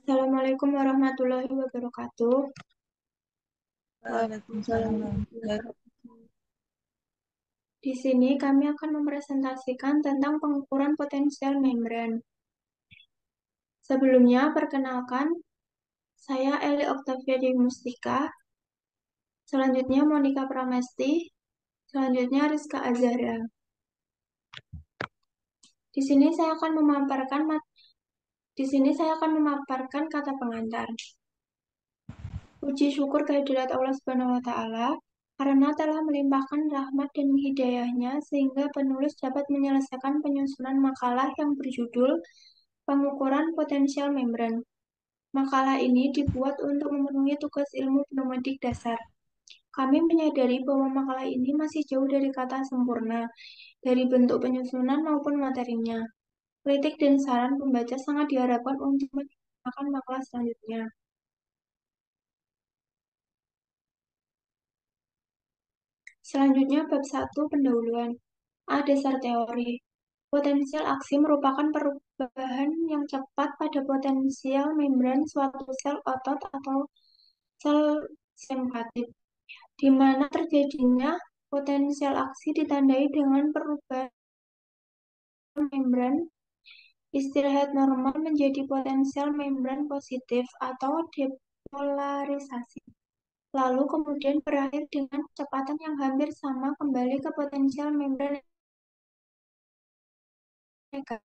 Assalamualaikum warahmatullahi wabarakatuh. Waalaikumsalam warahmatullahi Di sini kami akan mempresentasikan tentang pengukuran potensial membran. Sebelumnya, perkenalkan, saya Eli Oktavia Dewi Mustika, selanjutnya Monica Pramesti, selanjutnya Rizka Azhara. Di sini saya akan memaparkan kata pengantar. Puji syukur kehadirat Allah Subhanahu wa taala karena telah melimpahkan rahmat dan hidayahnya sehingga penulis dapat menyelesaikan penyusunan makalah yang berjudul Pengukuran Potensial Membran. Makalah ini dibuat untuk memenuhi tugas ilmu pneumatik dasar. Kami menyadari bahwa makalah ini masih jauh dari kata sempurna, dari bentuk penyusunan maupun materinya. Kritik dan saran pembaca sangat diharapkan untuk menyempurnakan makalah selanjutnya. Selanjutnya, bab 1 pendahuluan. A. Dasar teori. Potensial aksi merupakan perubahan yang cepat pada potensial membran suatu sel otot atau sel simpatik, di mana terjadinya potensial aksi ditandai dengan perubahan membran istirahat normal menjadi potensial membran positif atau depolarisasi. Lalu kemudian berakhir dengan kecepatan yang hampir sama kembali ke potensial membran negatif.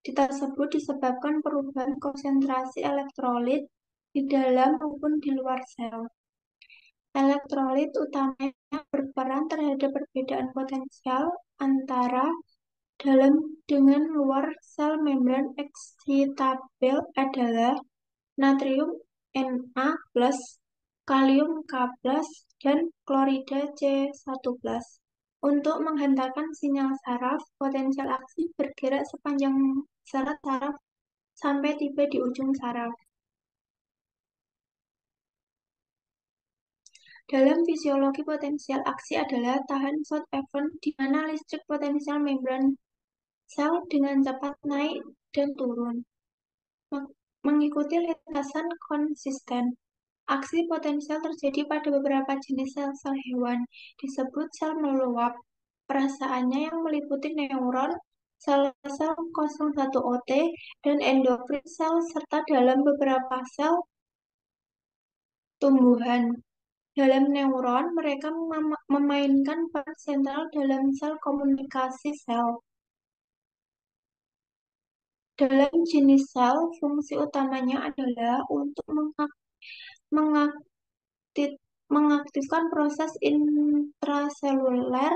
Tersebut disebabkan perubahan konsentrasi elektrolit di dalam maupun di luar sel. Elektrolit utamanya berperan terhadap perbedaan potensial antara dalam dengan luar sel. Membran eksitabil adalah natrium Na+, kalium K+, dan klorida C1+. Untuk menghantarkan sinyal saraf, potensial aksi bergerak sepanjang serat saraf sampai tiba di ujung saraf. Dalam fisiologi, potensial aksi adalah tahan short event di mana listrik potensial membran sel dengan cepat naik dan turun, mengikuti lintasan konsisten. Aksi potensial terjadi pada beberapa jenis sel-sel hewan, disebut sel meluap. Perasaannya yang meliputi neuron, sel-sel 01OT, dan endokrin sel, serta dalam beberapa sel tumbuhan. Dalam neuron, mereka memainkan peran sentral dalam sel komunikasi sel. Dalam jenis sel, fungsi utamanya adalah untuk mengaktifkan proses intraseluler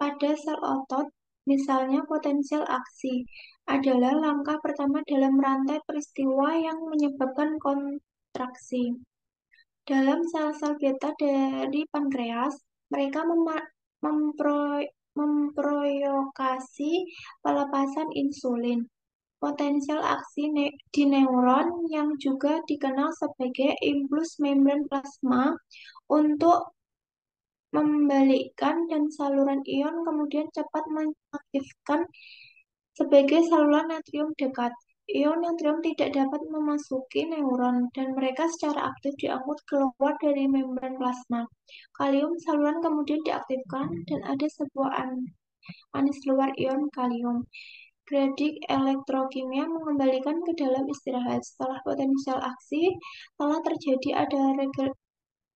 pada sel otot. Misalnya, potensial aksi adalah langkah pertama dalam rantai peristiwa yang menyebabkan kontraksi. Dalam sel-sel beta dari pankreas, mereka memproyokasi pelepasan insulin. Potensial aksi di neuron yang juga dikenal sebagai impuls membran plasma untuk membalikkan dan saluran ion kemudian cepat mengaktifkan sebagai saluran natrium dekat. Ion natrium tidak dapat memasuki neuron dan mereka secara aktif diangkut keluar dari membran plasma. Kalium saluran kemudian diaktifkan dan ada sebuah anis luar ion kalium. Gradik elektrokimia mengembalikan ke dalam istirahat. Setelah potensial aksi telah terjadi, ada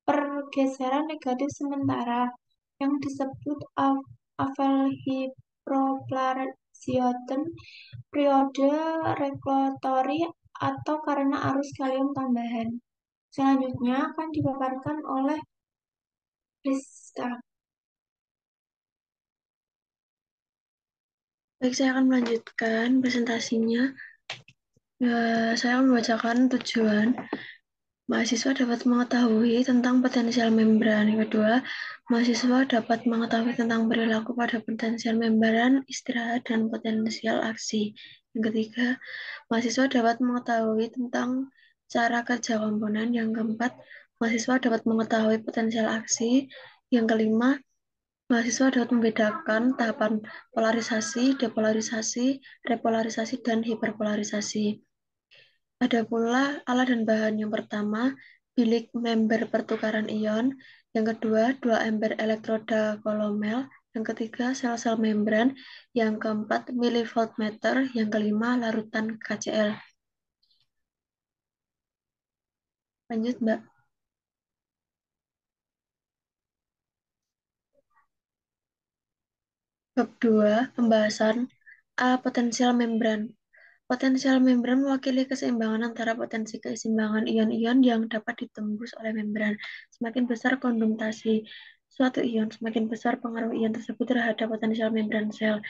pergeseran negatif sementara yang disebut avelhiproplasion, periode regulatory atau karena arus kalium tambahan. Selanjutnya akan dipaparkan oleh Rizka. Baik, saya akan melanjutkan presentasinya. Saya akan membacakan tujuan. Mahasiswa dapat mengetahui tentang potensial membran. Yang kedua, mahasiswa dapat mengetahui tentang perilaku pada potensial membran, istirahat, dan potensial aksi. Yang ketiga, mahasiswa dapat mengetahui tentang cara kerja komponen. Yang keempat, mahasiswa dapat mengetahui potensial aksi. Yang kelima, Mahasiswa dapat membedakan tahapan polarisasi, depolarisasi, repolarisasi, dan hiperpolarisasi. Ada pula alat dan bahan. Yang pertama, bilik member pertukaran ion. Yang kedua, dua ember elektroda kolomel. Yang ketiga, sel-sel membran. Yang keempat, milivoltmeter. Yang kelima, larutan KCl. Lanjut, Mbak. Bab 2, pembahasan A. Potensial membran. Potensial membran mewakili keseimbangan antara potensi keseimbangan ion-ion yang dapat ditembus oleh membran. Semakin besar kondensasi suatu ion, semakin besar pengaruh ion tersebut terhadap potensial membran sel.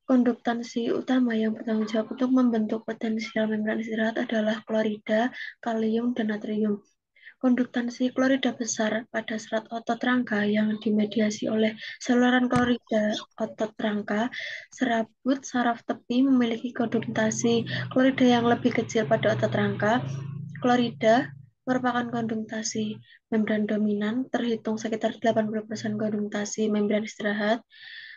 Konduktansi utama yang bertanggung jawab untuk membentuk potensial membran istirahat adalah klorida, kalium, dan natrium. Konduktansi klorida besar pada serat otot rangka yang dimediasi oleh saluran klorida otot rangka, serabut saraf tepi memiliki konduktasi klorida yang lebih kecil pada otot rangka. Klorida merupakan konduktasi membran dominan, terhitung sekitar 80% konduktasi membran istirahat.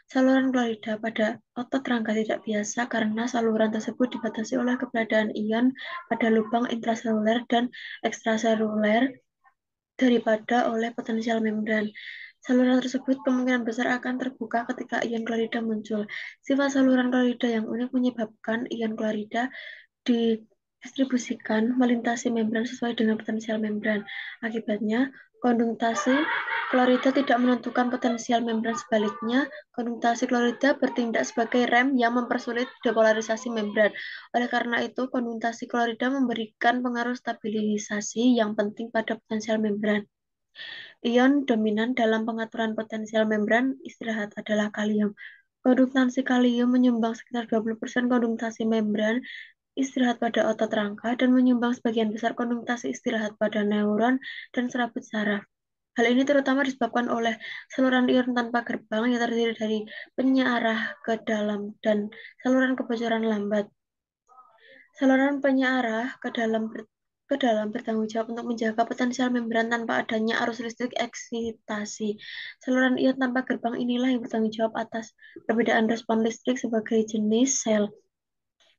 Saluran klorida pada otot rangka tidak biasa karena saluran tersebut dibatasi oleh keberadaan ion pada lubang intraseluler dan ekstraseluler daripada oleh potensial membran. Saluran tersebut kemungkinan besar akan terbuka ketika ion klorida muncul. Sifat saluran klorida yang unik menyebabkan ion klorida didistribusikan melintasi membran sesuai dengan potensial membran. Akibatnya, konduktasi klorida tidak menentukan potensial membran. Sebaliknya, konduktasi klorida bertindak sebagai rem yang mempersulit depolarisasi membran. Oleh karena itu, konduktasi klorida memberikan pengaruh stabilisasi yang penting pada potensial membran. Ion dominan dalam pengaturan potensial membran istirahat adalah kalium. Konduktasi kalium menyumbang sekitar 20% konduktasi membran istirahat pada otot rangka dan menyumbang sebagian besar konduktasi istirahat pada neuron dan serabut saraf. Hal ini terutama disebabkan oleh saluran ion tanpa gerbang yang terdiri dari penyearah ke dalam dan saluran kebocoran lambat. Saluran penyearah ke dalam bertanggung jawab untuk menjaga potensial membran tanpa adanya arus listrik eksitasi. Saluran ion tanpa gerbang inilah yang bertanggung jawab atas perbedaan respon listrik sebagai jenis sel.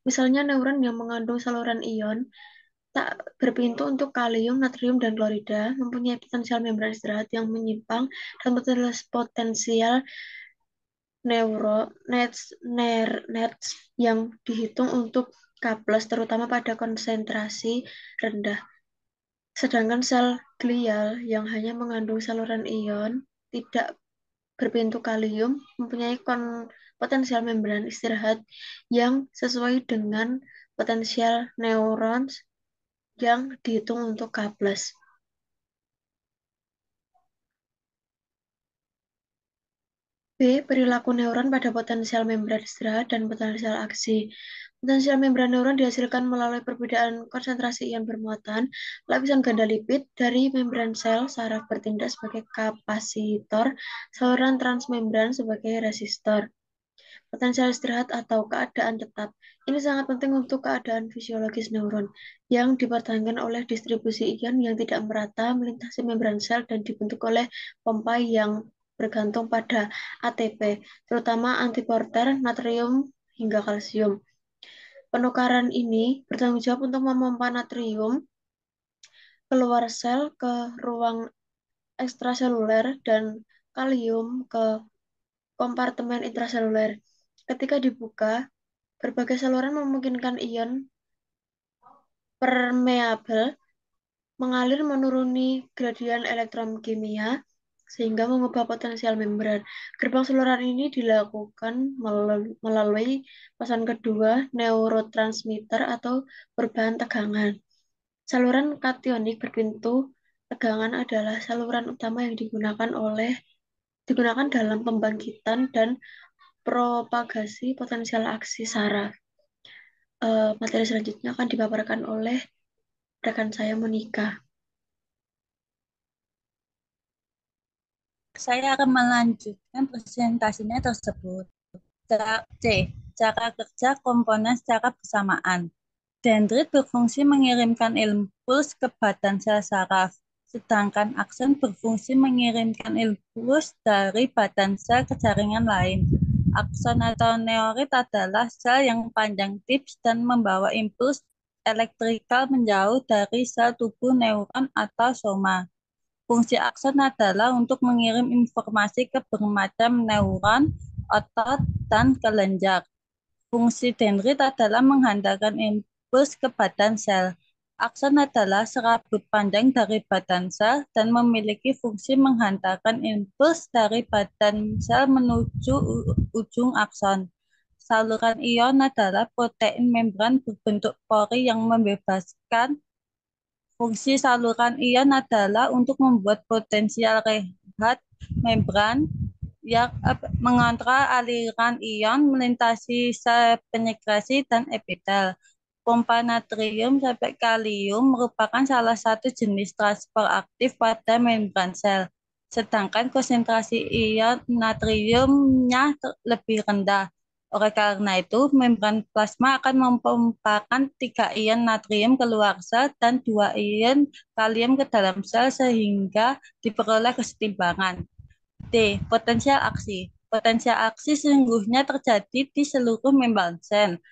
Misalnya neuron yang mengandung saluran ion tak berpintu untuk kalium, natrium, dan klorida mempunyai potensial membran istirahat yang menyimpang dan potensial nets yang dihitung untuk K+, terutama pada konsentrasi rendah. Sedangkan sel glial yang hanya mengandung saluran ion tidak berpintu kalium mempunyai potensial membran istirahat yang sesuai dengan potensial neurons yang dihitung untuk K+. B. Perilaku neuron pada potensial membran istirahat dan potensial aksi. Potensial membran neuron dihasilkan melalui perbedaan konsentrasi ion bermuatan, lapisan ganda lipid dari membran sel saraf bertindak sebagai kapasitor, saluran transmembran sebagai resistor. Potensial istirahat atau keadaan tetap. Ini sangat penting untuk keadaan fisiologis neuron yang dipertahankan oleh distribusi ion yang tidak merata melintasi membran sel dan dibentuk oleh pompa yang bergantung pada ATP, terutama antiporter, natrium, hingga kalsium. Penukaran ini bertanggung jawab untuk memompa natrium keluar sel ke ruang ekstraseluler dan kalium ke kompartemen intraseluler. Ketika dibuka, berbagai saluran memungkinkan ion permeabel mengalir menuruni gradien elektrokimia sehingga mengubah potensial membran. Gerbang saluran ini dilakukan melalui pasan kedua neurotransmitter atau perubahan tegangan. Saluran kationik berpintu tegangan adalah saluran utama yang digunakan dalam pembangkitan dan propagasi potensial aksi saraf. Materi selanjutnya akan dipaparkan oleh rekan saya Monica. Saya akan melanjutkan presentasinya tersebut. C. Cara kerja komponen secara bersamaan. Dendrit berfungsi mengirimkan impuls ke badan sel saraf, sedangkan akson berfungsi mengirimkan impuls dari badan sel ke jaringan lain. Akson atau neurit adalah sel yang panjang tips dan membawa impuls elektrikal menjauh dari sel tubuh neuron atau soma. Fungsi akson adalah untuk mengirim informasi ke bermacam neuron, otot, dan kelenjar. Fungsi dendrit adalah menghantarkan impuls ke badan sel. Akson adalah serabut panjang dari badan sel dan memiliki fungsi menghantarkan impuls dari badan sel menuju ujung akson. Saluran ion adalah protein membran berbentuk pori yang membebaskan. Fungsi saluran ion adalah untuk membuat potensial rehat membran yang mengontrol aliran ion melintasi sel penetrasi dan epitel. Pompa natrium sampai kalium merupakan salah satu jenis transport aktif pada membran sel, sedangkan konsentrasi ion natriumnya lebih rendah. Oleh karena itu, membran plasma akan memompakan 3 ion natrium keluar sel dan 2 ion kalium ke dalam sel sehingga diperoleh kesetimbangan. D. Potensial aksi. Potensial aksi sesungguhnya terjadi di seluruh membran sel.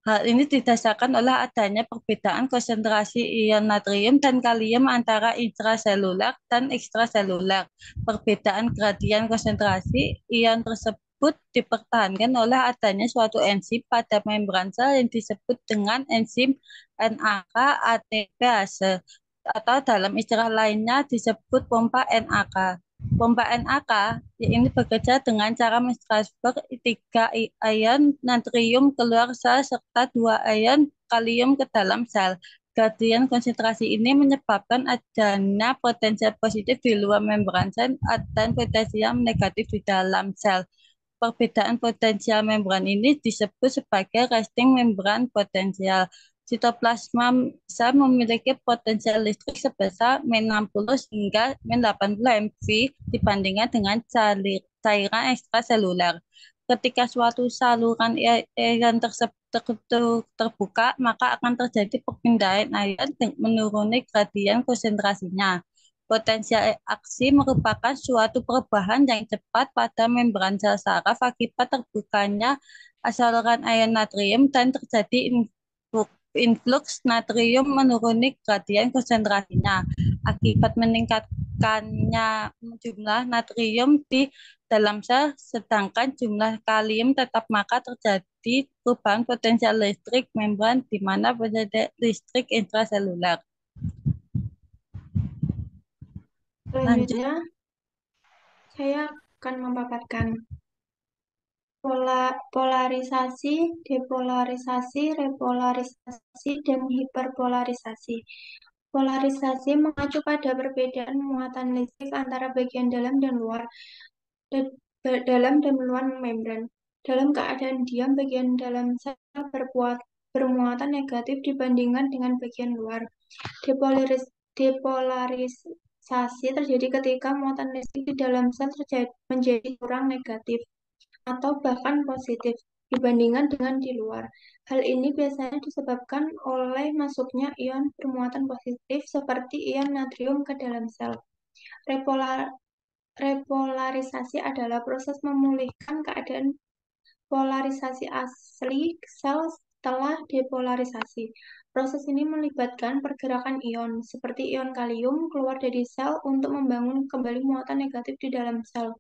Hal ini didasarkan oleh adanya perbedaan konsentrasi ion natrium dan kalium antara intraseluler dan ekstraseluler. Perbedaan gradien konsentrasi ion tersebut dipertahankan oleh adanya suatu enzim pada membran sel yang disebut dengan enzim NAK-ATPase atau dalam istilah lainnya disebut pompa NAK. Pompa NaK ini bekerja dengan cara mentransfer 3 ion natrium keluar sel serta 2 ion kalium ke dalam sel. Gradien konsentrasi ini menyebabkan adanya potensial positif di luar membran sel dan potensial negatif di dalam sel. Perbedaan potensial membran ini disebut sebagai resting membran potensial. Sitoplasma sel memiliki potensial listrik sebesar -60 hingga -80 MV dibandingkan dengan cairan ekstraseluler. Ketika suatu saluran ion tersebut terbuka, maka akan terjadi perpindahan ion menuruni gradien konsentrasinya. Potensial aksi merupakan suatu perubahan yang cepat pada membran sel saraf akibat terbukanya saluran ion natrium dan terjadi influx natrium menuruni gradien konsentrasinya. Akibat meningkatkannya jumlah natrium di dalam sel, sedangkan jumlah kalium tetap, maka terjadi perubahan potensial listrik membran di mana potensial listrik intraseluler. Selanjutnya, saya akan memaparkan polarisasi, depolarisasi, repolarisasi, dan hiperpolarisasi. Polarisasi mengacu pada perbedaan muatan listrik antara bagian dalam dan luar membran. Dalam keadaan diam, bagian dalam sel bermuatan negatif dibandingkan dengan bagian luar. Depolarisasi terjadi ketika muatan listrik di dalam sel menjadi kurang negatif atau bahkan positif dibandingkan dengan di luar. Hal ini biasanya disebabkan oleh masuknya ion bermuatan positif seperti ion natrium ke dalam sel. Repolarisasi adalah proses memulihkan keadaan polarisasi asli sel setelah depolarisasi. Proses ini melibatkan pergerakan ion, seperti ion kalium keluar dari sel untuk membangun kembali muatan negatif di dalam sel.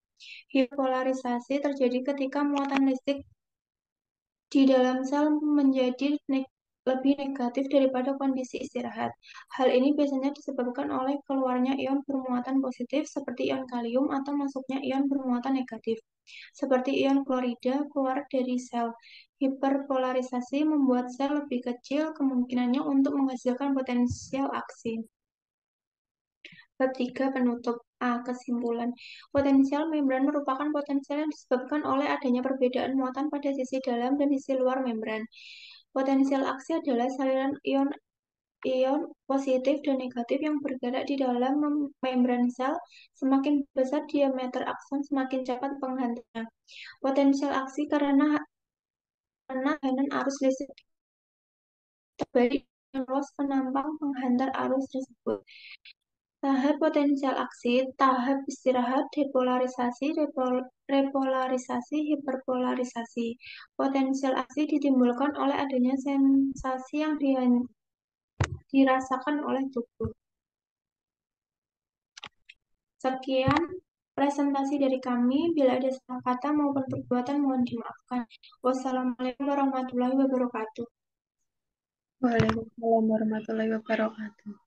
Hiperpolarisasi terjadi ketika muatan listrik di dalam sel menjadi lebih negatif daripada kondisi istirahat. Hal ini biasanya disebabkan oleh keluarnya ion bermuatan positif seperti ion kalium atau masuknya ion bermuatan negatif seperti ion klorida keluar dari sel. Hiperpolarisasi membuat sel lebih kecil kemungkinannya untuk menghasilkan potensial aksi. Bab 3 penutup. Kesimpulan. Potensial membran merupakan potensial yang disebabkan oleh adanya perbedaan muatan pada sisi dalam dan sisi luar membran. Potensial aksi adalah saliran ion positif dan negatif yang bergerak di dalam membran sel. Semakin besar diameter akson, semakin cepat penghantarannya. Potensial aksi karena tekanan arus listrik terbalik dengan loss penampang penghantar arus tersebut. Tahap potensial aksi, tahap istirahat, depolarisasi, repolarisasi, hiperpolarisasi. Potensial aksi ditimbulkan oleh adanya sensasi yang dirasakan oleh tubuh. Sekian presentasi dari kami. Bila ada salah kata maupun perbuatan mohon dimaafkan. Wassalamualaikum warahmatullahi wabarakatuh. Waalaikumsalam warahmatullahi wabarakatuh.